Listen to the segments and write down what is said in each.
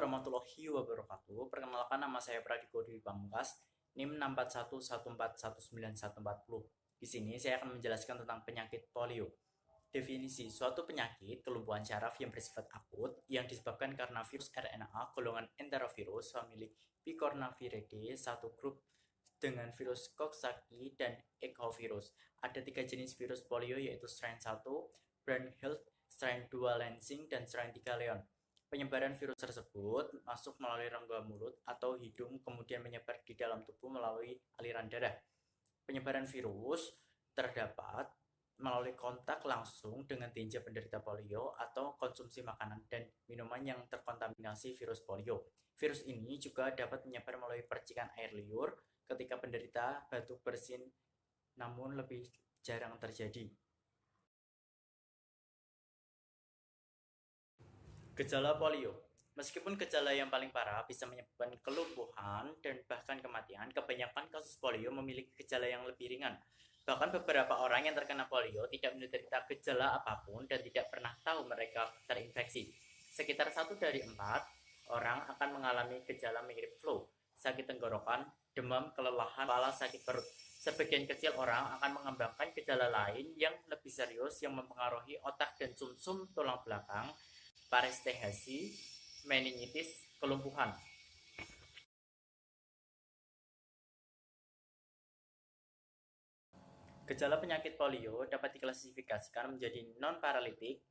warahmatullahi wabarakatuh. Perkenalkan, nama saya Pradiko Dwi Pamungkas, NIM 641141940. Di sini saya akan menjelaskan tentang penyakit polio. Definisi: suatu penyakit kelumpuhan syaraf yang bersifat akut yang disebabkan karena virus RNA golongan enterovirus famili Picornaviridae, satu grup dengan virus Coxsackie dan Echovirus. Ada 3 jenis virus polio, yaitu strain 1 Brown-Hill, strain 2 Lansing, dan strain 3 Leon. Penyebaran virus tersebut masuk melalui rongga mulut atau hidung, kemudian menyebar di dalam tubuh melalui aliran darah. Penyebaran virus terdapat melalui kontak langsung dengan tinja penderita polio atau konsumsi makanan dan minuman yang terkontaminasi virus polio. Virus ini juga dapat menyebar melalui percikan air liur ketika penderita batuk bersin, namun lebih jarang terjadi. Gejala polio. Meskipun gejala yang paling parah bisa menyebabkan kelumpuhan dan bahkan kematian, kebanyakan kasus polio memiliki gejala yang lebih ringan. Bahkan beberapa orang yang terkena polio tidak menderita gejala apapun dan tidak pernah tahu mereka terinfeksi. Sekitar 1 dari 4 orang akan mengalami gejala mirip flu, sakit tenggorokan, demam, kelelahan, kepala, sakit perut. Sebagian kecil orang akan mengembangkan gejala lain yang lebih serius yang mempengaruhi otak dan sumsum tulang belakang, parestesi, meningitis, kelumpuhan. Gejala penyakit polio dapat diklasifikasikan menjadi non-paralitik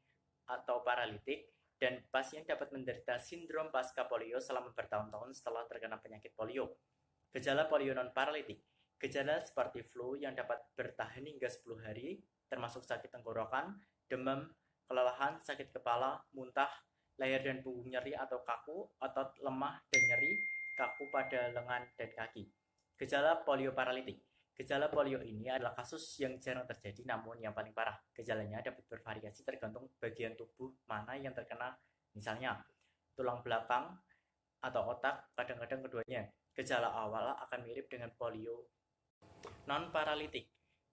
atau paralitik, dan pasien dapat menderita sindrom pasca polio selama bertahun-tahun setelah terkena penyakit polio. Gejala polio non-paralitik: gejala seperti flu yang dapat bertahan hingga 10 hari, termasuk sakit tenggorokan, demam, kelelahan, sakit kepala, muntah, leher dan punggung nyeri atau kaku, otot lemah dan nyeri, kaku pada lengan dan kaki. Gejala polio paralitik: gejala polio ini adalah kasus yang jarang terjadi namun yang paling parah. Gejalanya dapat bervariasi tergantung bagian tubuh mana yang terkena, misalnya tulang belakang atau otak, kadang-kadang keduanya. Gejala awal akan mirip dengan polio non-paralitik,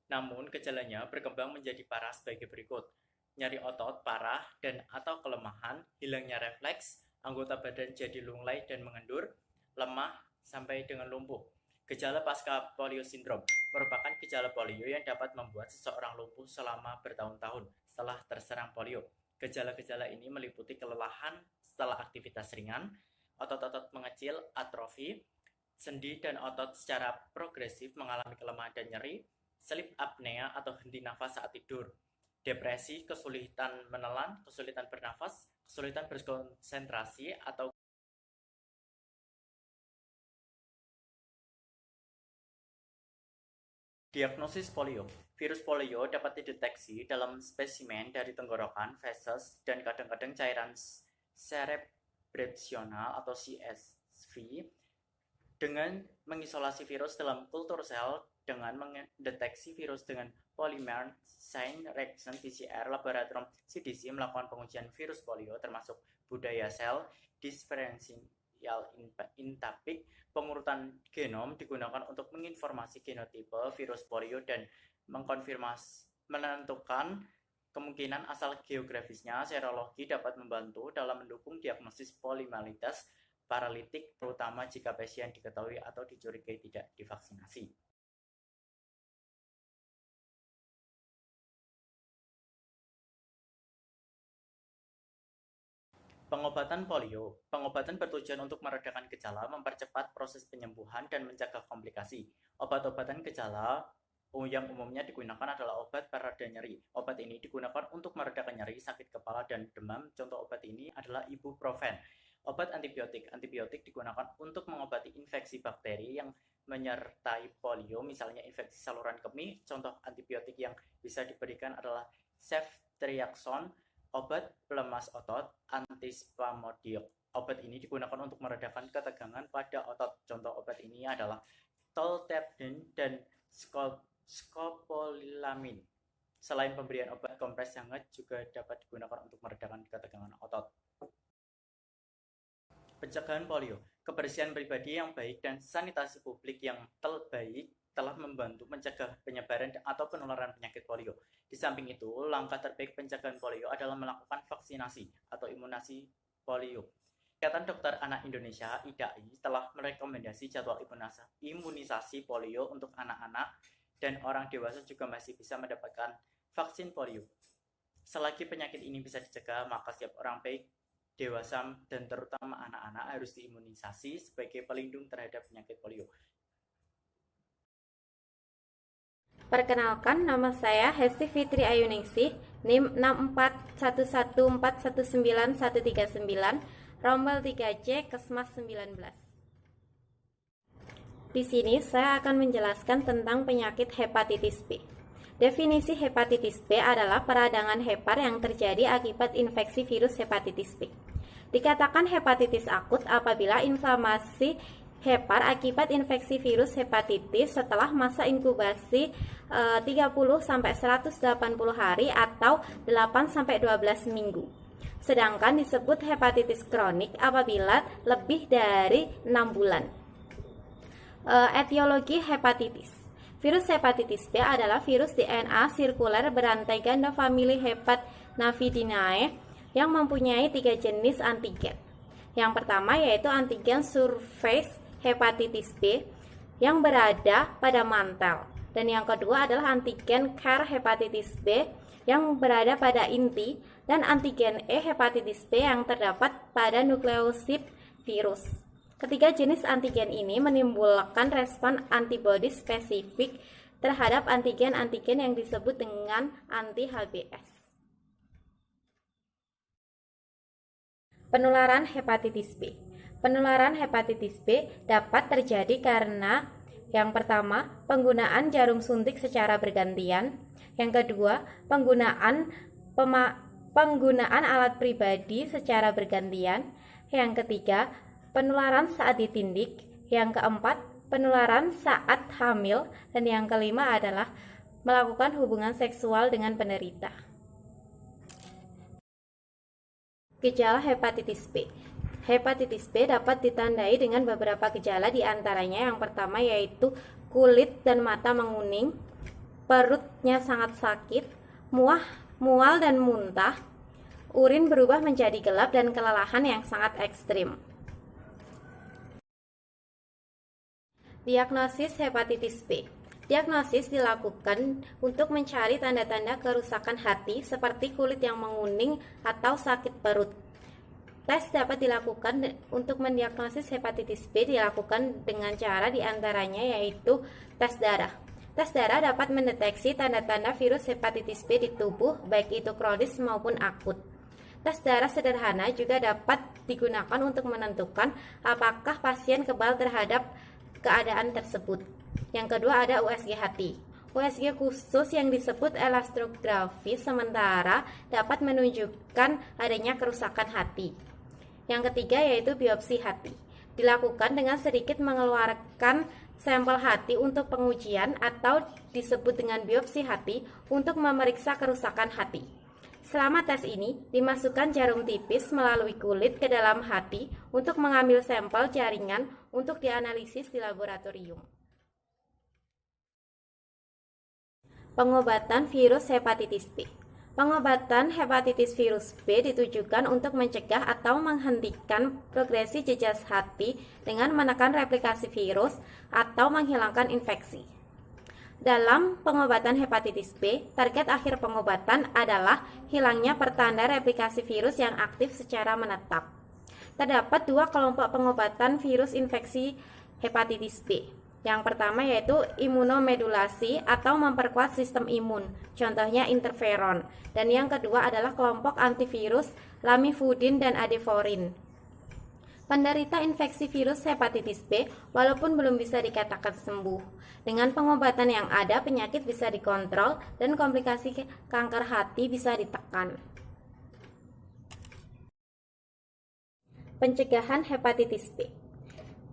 namun gejalanya berkembang menjadi parah sebagai berikut: nyeri otot parah dan atau kelemahan, hilangnya refleks, anggota badan jadi lunglai dan mengendur, lemah sampai dengan lumpuh. Gejala pasca polio sindrom merupakan gejala polio yang dapat membuat seseorang lumpuh selama bertahun-tahun setelah terserang polio. Gejala-gejala ini meliputi kelelahan setelah aktivitas ringan, otot-otot mengecil, atrofi, sendi dan otot secara progresif mengalami kelemahan dan nyeri, sleep apnea atau henti nafas saat tidur, depresi, kesulitan menelan, kesulitan bernafas, kesulitan berkonsentrasi atau diagnosis polio. Virus polio dapat dideteksi dalam spesimen dari tenggorokan, feses, dan kadang-kadang cairan cerebbrational atau CSV dengan mengisolasi virus dalam kultur sel. Dengan mendeteksi virus dengan polymerase chain reaction PCR, laboratorium CDC melakukan pengujian virus polio termasuk budaya sel, differential intapik, pengurutan genom digunakan untuk menginformasi genotipe virus polio dan menentukan kemungkinan asal geografisnya. Serologi dapat membantu dalam mendukung diagnosis poliomielitis paralitik, terutama jika pasien diketahui atau dicurigai tidak divaksinasi. Pengobatan polio. Pengobatan bertujuan untuk meredakan gejala, mempercepat proses penyembuhan, dan mencegah komplikasi. Obat-obatan gejala yang umumnya digunakan adalah obat pereda nyeri. Obat ini digunakan untuk meredakan nyeri, sakit kepala, dan demam. Contoh obat ini adalah ibuprofen. Obat antibiotik. Antibiotik digunakan untuk mengobati infeksi bakteri yang menyertai polio, misalnya infeksi saluran kemih. Contoh antibiotik yang bisa diberikan adalah ceftriaxone. Obat pelemas otot, antispasmodiok. Obat ini digunakan untuk meredakan ketegangan pada otot. Contoh obat ini adalah toltepin dan scopolamine. Selain pemberian obat, kompres hangat juga dapat digunakan untuk meredakan ketegangan otot. Pencegahan polio. Kebersihan pribadi yang baik dan sanitasi publik yang terbaik telah membantu mencegah penyebaran atau penularan penyakit polio. Di samping itu, langkah terbaik pencegahan polio adalah melakukan vaksinasi atau imunisasi polio. Ikatan Dokter Anak Indonesia (IDAI) telah merekomendasi jadwal imunisasi polio untuk anak-anak dan orang dewasa juga masih bisa mendapatkan vaksin polio. Selagi penyakit ini bisa dicegah, maka setiap orang baik dewasa dan terutama anak-anak harus diimunisasi sebagai pelindung terhadap penyakit polio. Perkenalkan, nama saya Hesti Fitri Ayuningsih, NIM 64111191139, rombel 3C, Kesmas 19. Di sini saya akan menjelaskan tentang penyakit hepatitis B. Definisi hepatitis B adalah peradangan hepar yang terjadi akibat infeksi virus hepatitis B. Dikatakan hepatitis akut apabila inflamasi hepar akibat infeksi virus hepatitis setelah masa inkubasi 30-180 hari atau 8-12 minggu. Sedangkan disebut hepatitis kronik apabila lebih dari 6 bulan. Etiologi hepatitis. Virus hepatitis B adalah virus DNA sirkuler berantai ganda famili Hepatnavidae yang mempunyai 3 jenis antigen. Yang pertama yaitu antigen surface hepatitis B yang berada pada mantel, dan yang kedua adalah antigen CAR hepatitis B yang berada pada inti, dan antigen E hepatitis B yang terdapat pada nukleosid virus. Ketiga jenis antigen ini menimbulkan respon antibodi spesifik terhadap antigen-antigen yang disebut dengan anti-HBs. Penularan hepatitis B. Penularan hepatitis B dapat terjadi karena yang pertama, penggunaan jarum suntik secara bergantian. Yang kedua, penggunaan alat pribadi secara bergantian. Yang ketiga, penularan saat ditindik. Yang keempat, penularan saat hamil. Dan yang kelima adalah melakukan hubungan seksual dengan penderita. Gejala hepatitis B. Hepatitis B dapat ditandai dengan beberapa gejala, di antaranya yang pertama yaitu kulit dan mata menguning, perutnya sangat sakit, mual dan muntah, urin berubah menjadi gelap, dan kelelahan yang sangat ekstrim. Diagnosis hepatitis B. Diagnosis dilakukan untuk mencari tanda-tanda kerusakan hati seperti kulit yang menguning atau sakit perut. Tes dapat dilakukan untuk mendiagnosis hepatitis B dilakukan dengan cara diantaranya yaitu tes darah. Tes darah dapat mendeteksi tanda-tanda virus hepatitis B di tubuh, baik itu kronis maupun akut. Tes darah sederhana juga dapat digunakan untuk menentukan apakah pasien kebal terhadap keadaan tersebut. Yang kedua ada USG hati. USG khusus yang disebut elastrografi sementara dapat menunjukkan adanya kerusakan hati. Yang ketiga yaitu biopsi hati. Dilakukan dengan sedikit mengeluarkan sampel hati untuk pengujian atau disebut dengan biopsi hati untuk memeriksa kerusakan hati. Selama tes ini, dimasukkan jarum tipis melalui kulit ke dalam hati untuk mengambil sampel jaringan untuk dianalisis di laboratorium. Pengobatan virus hepatitis B. Pengobatan hepatitis virus B ditujukan untuk mencegah atau menghentikan progresi jejas hati dengan menekan replikasi virus atau menghilangkan infeksi. Dalam pengobatan hepatitis B, target akhir pengobatan adalah hilangnya pertanda replikasi virus yang aktif secara menetap. Terdapat dua kelompok pengobatan virus infeksi hepatitis B. Yang pertama yaitu imunomodulasi atau memperkuat sistem imun, contohnya interferon. Dan yang kedua adalah kelompok antivirus lamivudin dan adeforin. Penderita infeksi virus hepatitis B walaupun belum bisa dikatakan sembuh. Dengan pengobatan yang ada, penyakit bisa dikontrol dan komplikasi kanker hati bisa ditekan. Pencegahan hepatitis B.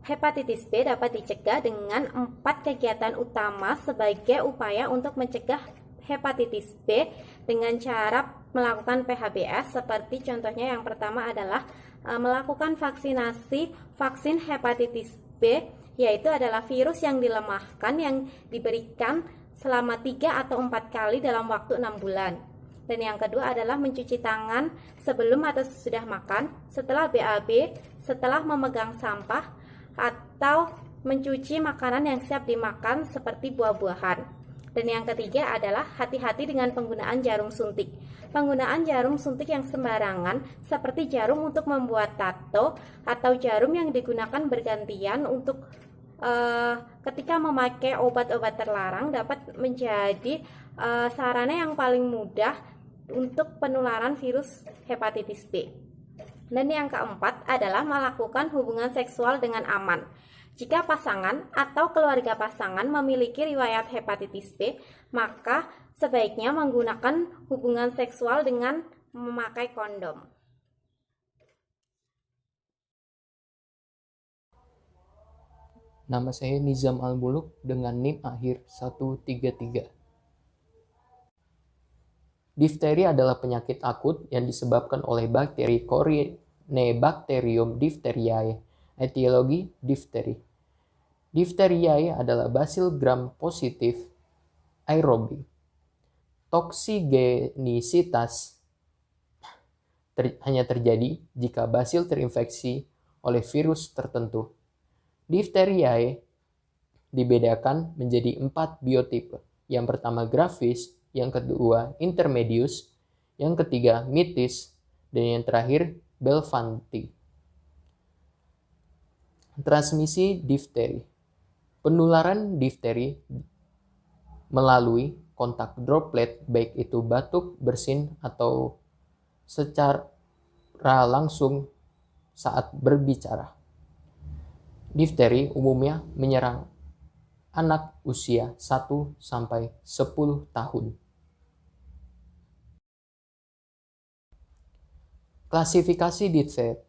Hepatitis B dapat dicegah dengan 4 kegiatan utama sebagai upaya untuk mencegah hepatitis B dengan cara melakukan PHBS, seperti contohnya yang pertama adalah melakukan vaksinasi vaksin hepatitis B, yaitu adalah virus yang dilemahkan yang diberikan selama 3 atau 4 kali dalam waktu 6 bulan. Dan yang kedua adalah mencuci tangan sebelum atau sesudah makan, setelah BAB, setelah memegang sampah, atau mencuci makanan yang siap dimakan seperti buah-buahan. Dan yang ketiga adalah hati-hati dengan penggunaan jarum suntik. Penggunaan jarum suntik yang sembarangan seperti jarum untuk membuat tato atau jarum yang digunakan bergantian untuk ketika memakai obat-obat terlarang dapat menjadi sarana yang paling mudah untuk penularan virus hepatitis B. Dan yang keempat adalah melakukan hubungan seksual dengan aman. Jika pasangan atau keluarga pasangan memiliki riwayat hepatitis B, maka sebaiknya menggunakan hubungan seksual dengan memakai kondom. Nama saya Nizam Al-Muluk dengan NIM akhir 133. Difteri adalah penyakit akut yang disebabkan oleh bakteri Corynebacterium diphtheriae. Etiologi difteri. Diphtheriae adalah Bacil gram positif aerobi. Toksigenisitas hanya terjadi jika basil terinfeksi oleh virus tertentu. Diphtheriae dibedakan menjadi 4 biotipe. Yang pertama gravis, yang kedua intermedius, yang ketiga mitis, dan yang terakhir belfanti. Transmisi difteri. Penularan difteri melalui kontak droplet, baik itu batuk, bersin, atau secara langsung saat berbicara. Difteri umumnya menyerang anak usia 1-10 tahun. Klasifikasi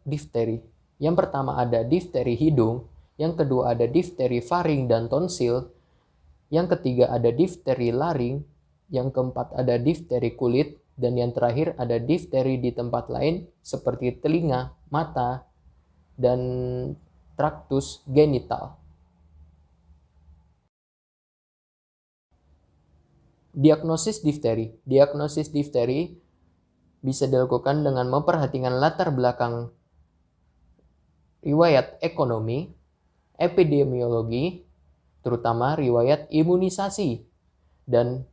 difteri. Yang pertama ada difteri hidung, yang kedua ada difteri faring dan tonsil, yang ketiga ada difteri laring, yang keempat ada difteri kulit, dan yang terakhir ada difteri di tempat lain seperti telinga, mata, dan traktus genital. Diagnosis difteri. Diagnosis difteri bisa dilakukan dengan memperhatikan latar belakang riwayat ekonomi, epidemiologi, terutama riwayat imunisasi, dan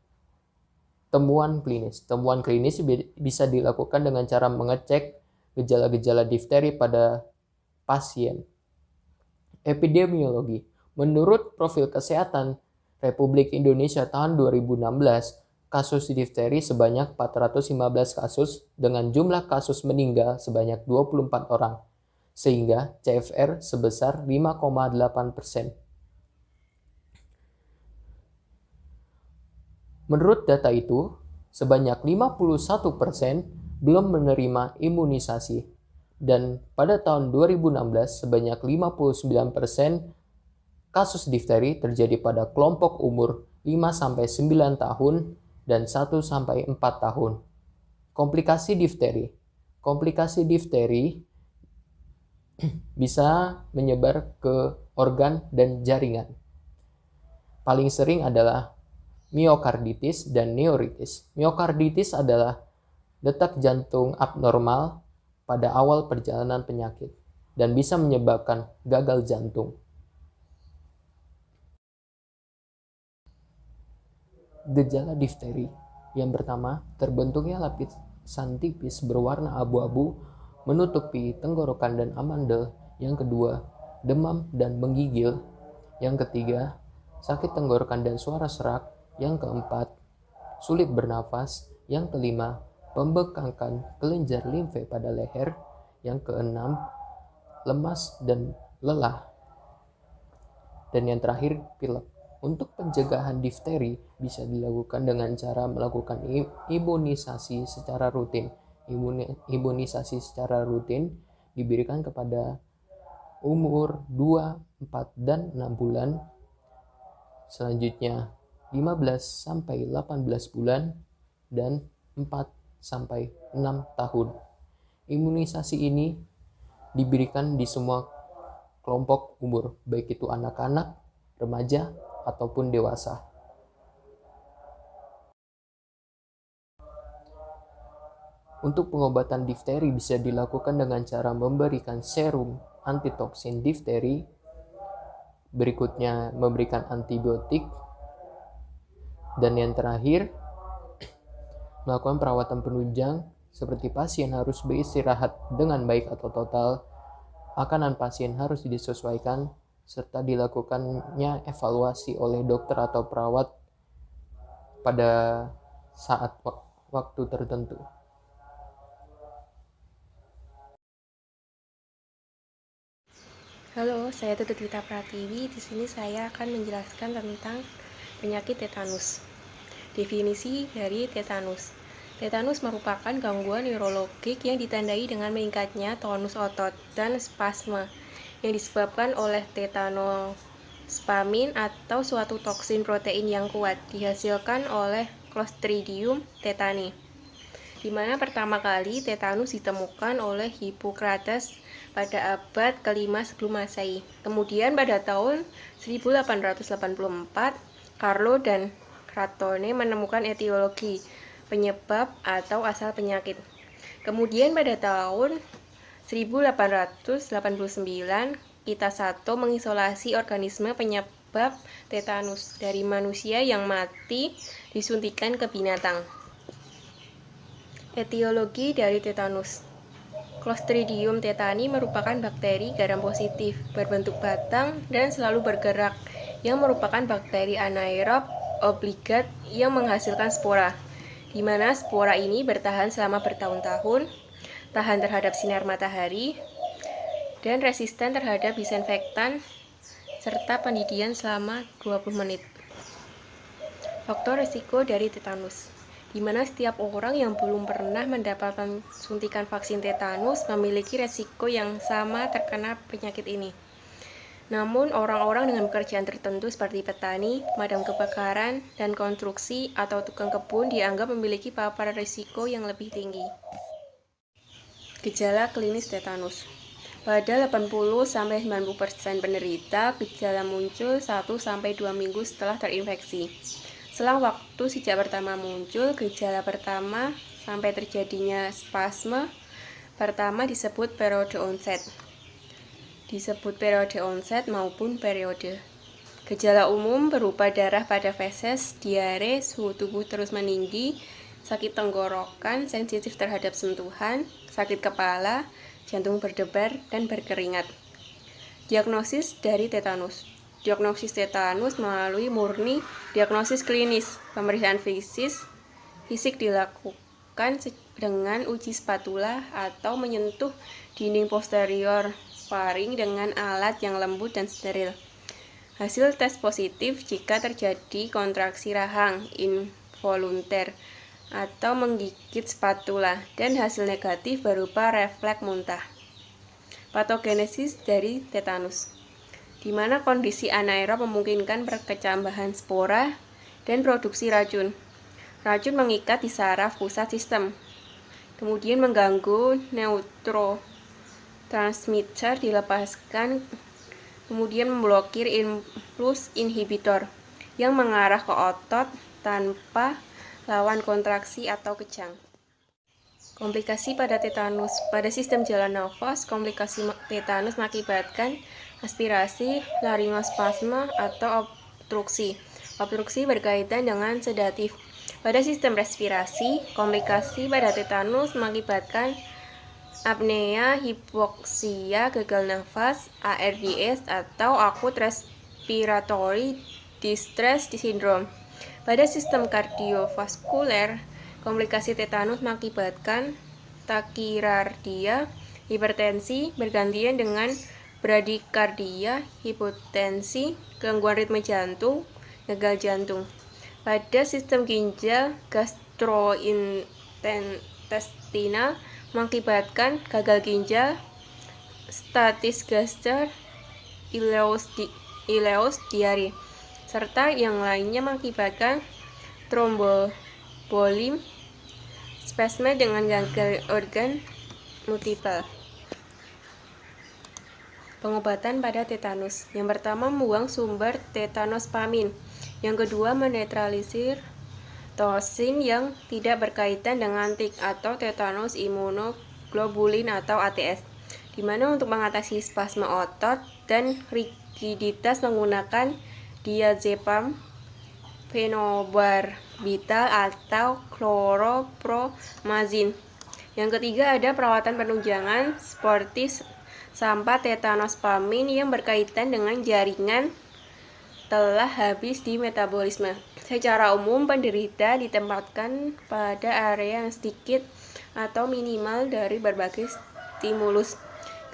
temuan klinis. Temuan klinis bisa dilakukan dengan cara mengecek gejala-gejala difteri pada pasien. Epidemiologi. Menurut profil kesehatan Republik Indonesia tahun 2016, kasus difteri sebanyak 415 kasus dengan jumlah kasus meninggal sebanyak 24 orang, sehingga CFR sebesar 5,8%. Menurut data itu, sebanyak 51% belum menerima imunisasi, dan pada tahun 2016 sebanyak 59% kasus difteri terjadi pada kelompok umur 5-9 tahun dan 1-4 tahun. Komplikasi difteri. Komplikasi difteri bisa menyebar ke organ dan jaringan. Paling sering adalah miokarditis dan neuritis. Miokarditis adalah detak jantung abnormal pada awal perjalanan penyakit dan bisa menyebabkan gagal jantung. Gejala difteri. Yang pertama, terbentuknya lapisan tipis berwarna abu-abu menutupi tenggorokan dan amandel. Yang kedua, demam dan menggigil. Yang ketiga, sakit tenggorokan dan suara serak. Yang keempat, sulit bernafas. Yang kelima, pembengkakan kelenjar limfe pada leher. Yang keenam, lemas dan lelah. Dan yang terakhir, pilek. Untuk pencegahan difteri bisa dilakukan dengan cara melakukan imunisasi secara rutin. Imunisasi secara rutin diberikan kepada umur 2, 4, dan 6 bulan. Selanjutnya 15-18 bulan dan 4-6 tahun. Imunisasi ini diberikan di semua kelompok umur, baik itu anak-anak, remaja, ataupun dewasa. Untuk pengobatan difteri bisa dilakukan dengan cara memberikan serum antitoksin difteri, berikutnya memberikan antibiotik, dan yang terakhir melakukan perawatan penunjang seperti pasien harus beristirahat dengan baik atau total, makanan pasien harus disesuaikan, serta dilakukannya evaluasi oleh dokter atau perawat pada saat waktu tertentu. Halo, saya Tutut Wita Pratiwi. Di sini saya akan menjelaskan tentang penyakit tetanus. Definisi dari tetanus. Tetanus merupakan gangguan neurologik yang ditandai dengan meningkatnya tonus otot dan spasme yang disebabkan oleh tetanospamin atau suatu toksin protein yang kuat dihasilkan oleh Clostridium tetani, di mana pertama kali tetanus ditemukan oleh Hippocrates pada abad ke-5 sebelum Masehi. Kemudian pada tahun 1884, Carlo dan Crotone menemukan etiologi, penyebab atau asal penyakit. Kemudian pada tahun 1889, Kitasato mengisolasi organisme penyebab tetanus dari manusia yang mati disuntikan ke binatang. Etiologi dari tetanus. Clostridium tetani merupakan bakteri garam positif, berbentuk batang dan selalu bergerak, yang merupakan bakteri anaerob obligat yang menghasilkan spora, di mana spora ini bertahan selama bertahun-tahun, tahan terhadap sinar matahari, dan resisten terhadap disinfektan, serta pendidian selama 20 menit. Faktor risiko dari tetanus, di mana setiap orang yang belum pernah mendapatkan suntikan vaksin tetanus memiliki resiko yang sama terkena penyakit ini. Namun, orang-orang dengan pekerjaan tertentu seperti petani, pemadam kebakaran, dan konstruksi atau tukang kebun dianggap memiliki paparan risiko yang lebih tinggi. Gejala klinis tetanus. Pada 80-90% penderita, gejala muncul 1-2 minggu setelah terinfeksi. Selang waktu sejak pertama muncul, gejala pertama sampai terjadinya spasme pertama disebut periode onset. Disebut periode onset maupun periode. Gejala umum berupa darah pada feses, diare, suhu tubuh terus meninggi, sakit tenggorokan, sensitif terhadap sentuhan, sakit kepala, jantung berdebar, dan berkeringat. Diagnosis dari tetanus. Diagnosis tetanus melalui murni diagnosis klinis. Pemeriksaan fisik dilakukan dengan uji spatula atau menyentuh dinding posterior faring dengan alat yang lembut dan steril. Hasil tes positif jika terjadi kontraksi rahang involunter atau menggigit spatula, dan hasil negatif berupa refleks muntah. Patogenesis dari tetanus, di mana kondisi anaerob memungkinkan perkecambahan spora dan produksi racun. Racun mengikat di saraf pusat sistem, kemudian mengganggu neurotransmitter dilepaskan, kemudian memblokir impuls inhibitor yang mengarah ke otot tanpa lawan kontraksi atau kejang. Komplikasi pada tetanus. Pada sistem jalan nafas, komplikasi tetanus mengakibatkan aspirasi, laryngospasme, atau obstruksi. Obstruksi berkaitan dengan sedatif. Pada sistem respirasi, komplikasi pada tetanus mengakibatkan apnea, hipoksia, gagal nafas, ARDS, atau acute respiratory distress syndrome. Pada sistem kardiovaskuler, komplikasi tetanus mengakibatkan takikardia, hipertensi, bergantian dengan bradikardia, hipotensi, gangguan ritme jantung, gagal jantung. Pada sistem ginjal, gastrointestinal mengakibatkan gagal ginjal, stasis gaster, ileus diare, serta yang lainnya mengakibatkan tromboembolim, spasme dengan gagal organ multiple. Pengobatan pada tetanus. Yang pertama, membuang sumber tetanospamin. Yang kedua, menetralisir toksin yang tidak berkaitan dengan tik atau tetanus imunoglobulin atau ATS, di mana untuk mengatasi spasme otot dan rigiditas menggunakan diazepam, fenobarbital atau kloropromazin. Yang ketiga ada perawatan penunjangan seperti sampah tetanospamin yang berkaitan dengan jaringan telah habis di metabolisme. Secara umum, penderita ditempatkan pada area yang sedikit atau minimal dari berbagai stimulus.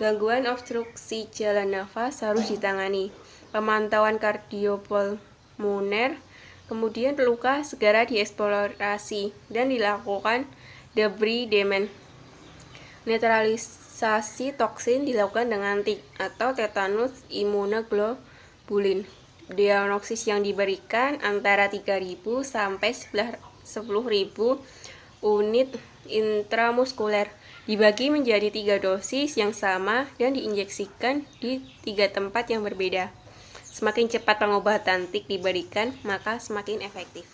Gangguan obstruksi jalan nafas harus ditangani. Pemantauan kardiopulmoner, kemudian luka segera dieksplorasi dan dilakukan debridement. Netralisasi toksin dilakukan dengan tik atau tetanus imunoglobulin. Diagnosis yang diberikan antara 3.000 sampai 10.000 unit intramuskuler, dibagi menjadi 3 dosis yang sama dan diinjeksikan di 3 tempat yang berbeda. Semakin cepat pengobatan tik diberikan, maka semakin efektif.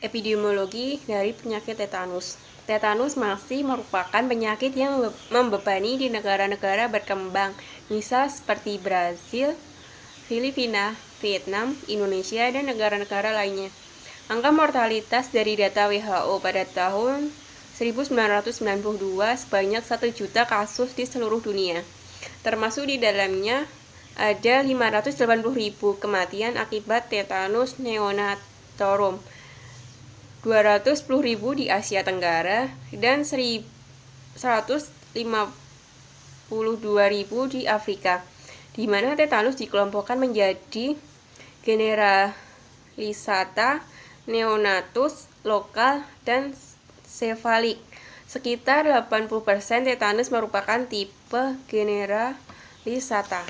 Epidemiologi dari penyakit tetanus. Tetanus masih merupakan penyakit yang membebani di negara-negara berkembang, misal seperti Brasil, Filipina, Vietnam, Indonesia, dan negara-negara lainnya. Angka mortalitas dari data WHO pada tahun 1992 sebanyak 1 juta kasus di seluruh dunia. Termasuk di dalamnya ada 580.000 kematian akibat tetanus neonatorum, 210.000 di Asia Tenggara, dan 152.000 di Afrika, di mana tetanus dikelompokkan menjadi generalisata, neonatus, lokal, dan sefalik. Sekitar 80% tetanus merupakan tipe generalisata.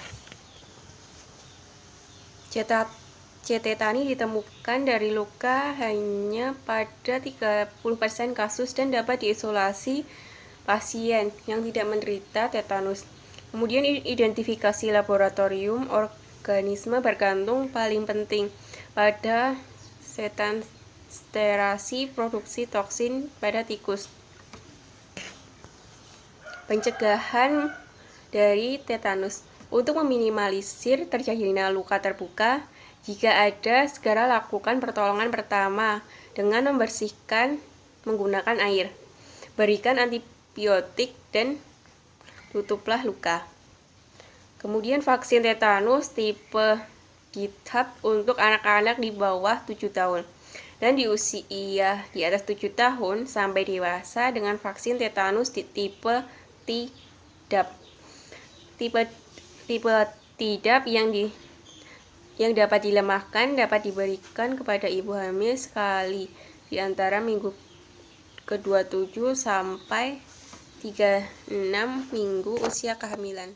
C-tetani ditemukan dari luka hanya pada 30% kasus dan dapat diisolasi pasien yang tidak menderita tetanus. Kemudian identifikasi laboratorium organisme bergantung paling penting pada setansterasi produksi toksin pada tikus. Pencegahan dari tetanus. Untuk meminimalisir terjadinya luka terbuka, jika ada, segera lakukan pertolongan pertama dengan membersihkan menggunakan air. Berikan antibiotik dan tutuplah luka. Kemudian vaksin tetanus tipe GitHub untuk anak-anak di bawah 7 tahun dan di usia di atas 7 tahun sampai dewasa dengan vaksin tetanus di tipe TDAP. Tipe TDAP yang dapat dilemahkan dapat diberikan kepada ibu hamil sekali di antara minggu ke-27 sampai 36 minggu usia kehamilan.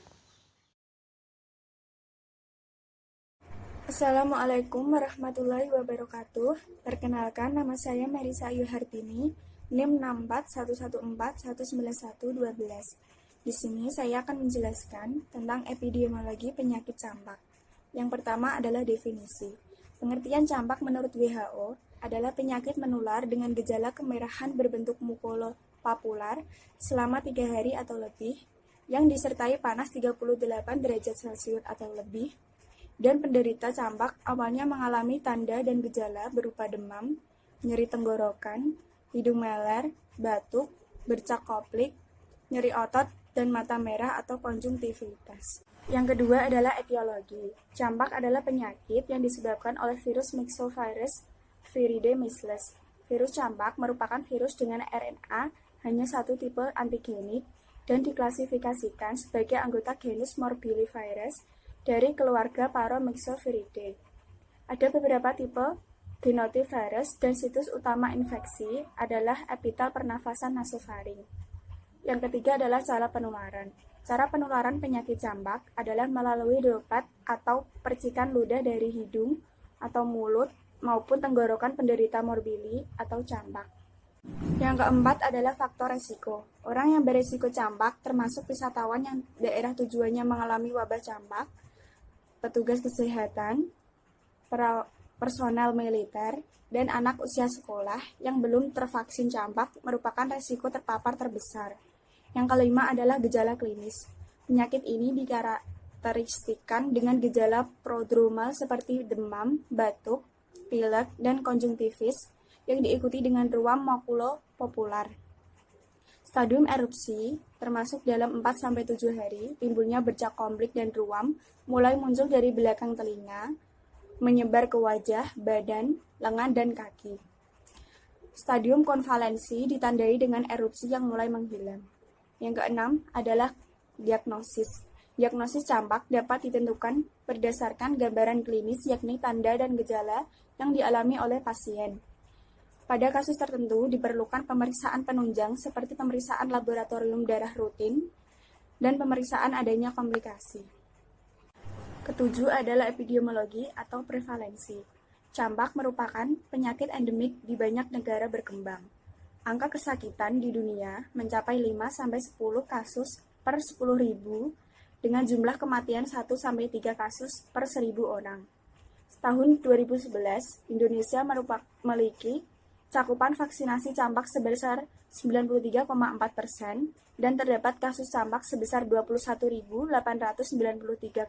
Assalamualaikum warahmatullahi wabarakatuh. Perkenalkan, nama saya Marisa Ayu Hartini, NIM 6411419112. Di sini saya akan menjelaskan tentang epidemiologi penyakit campak. Yang pertama adalah definisi. Pengertian campak menurut WHO adalah penyakit menular dengan gejala kemerahan berbentuk mukopapular selama 3 hari atau lebih, yang disertai panas 38 derajat Celcius atau lebih, dan penderita campak awalnya mengalami tanda dan gejala berupa demam, nyeri tenggorokan, hidung meler, batuk, bercak koplik, nyeri otot, dan mata merah atau konjungtivitis. Yang kedua adalah etiologi. Campak adalah penyakit yang disebabkan oleh virus Myxovirus viridae measles. Virus campak merupakan virus dengan RNA hanya satu tipe antigenik dan diklasifikasikan sebagai anggota genus Morbillivirus dari keluarga Paromyxoviridae. Ada beberapa tipe genotip virus dan situs utama infeksi adalah epitel pernafasan nasofaring. Yang ketiga adalah cara penularan. Cara penularan penyakit campak adalah melalui droplet atau percikan ludah dari hidung atau mulut maupun tenggorokan penderita morbilli atau campak. Yang keempat adalah faktor resiko. Orang yang beresiko campak termasuk wisatawan yang daerah tujuannya mengalami wabah campak, petugas kesehatan, personel militer, dan anak usia sekolah yang belum tervaksin campak merupakan resiko terpapar terbesar. Yang kelima adalah gejala klinis. Penyakit ini dikarakteristikan dengan gejala prodromal seperti demam, batuk, pilek, dan konjungtivis yang diikuti dengan ruam makulopopular. Stadium erupsi termasuk dalam 4-7 hari, timbulnya bercak konflik dan ruam mulai muncul dari belakang telinga, menyebar ke wajah, badan, lengan, dan kaki. Stadium konvalensi ditandai dengan erupsi yang mulai menghilang. Yang keenam adalah diagnosis. Diagnosis campak dapat ditentukan berdasarkan gambaran klinis yakni tanda dan gejala yang dialami oleh pasien. Pada kasus tertentu diperlukan pemeriksaan penunjang seperti pemeriksaan laboratorium darah rutin dan pemeriksaan adanya komplikasi. Ketujuh adalah epidemiologi atau prevalensi. Campak merupakan penyakit endemik di banyak negara berkembang. Angka kesakitan di dunia mencapai 5-10 kasus per 10.000 dengan jumlah kematian 1-3 kasus per 1.000 orang. Tahun 2011, Indonesia memiliki cakupan vaksinasi campak sebesar 93,4% dan terdapat kasus campak sebesar 21.893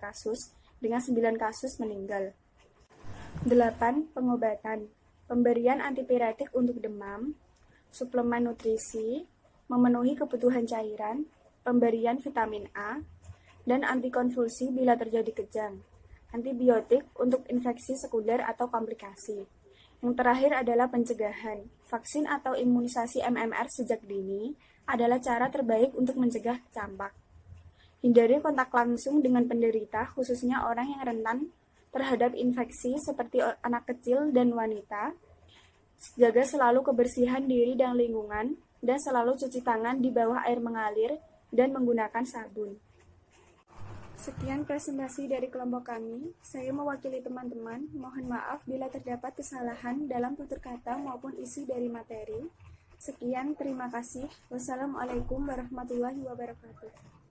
kasus dengan 9 kasus meninggal. 8. Pengobatan. Pemberian antipiretik untuk demam, suplemen nutrisi, memenuhi kebutuhan cairan, pemberian vitamin A, dan antikonvulsi bila terjadi kejang, antibiotik untuk infeksi sekunder atau komplikasi. Yang terakhir adalah pencegahan. Vaksin atau imunisasi MMR sejak dini adalah cara terbaik untuk mencegah campak. Hindari kontak langsung dengan penderita, khususnya orang yang rentan terhadap infeksi seperti anak kecil dan wanita. Jaga selalu kebersihan diri dan lingkungan, dan selalu cuci tangan di bawah air mengalir dan menggunakan sabun. Sekian presentasi dari kelompok kami. Saya mewakili teman-teman. Mohon maaf bila terdapat kesalahan dalam tutur kata maupun isi dari materi. Sekian, terima kasih. Wassalamualaikum warahmatullahi wabarakatuh.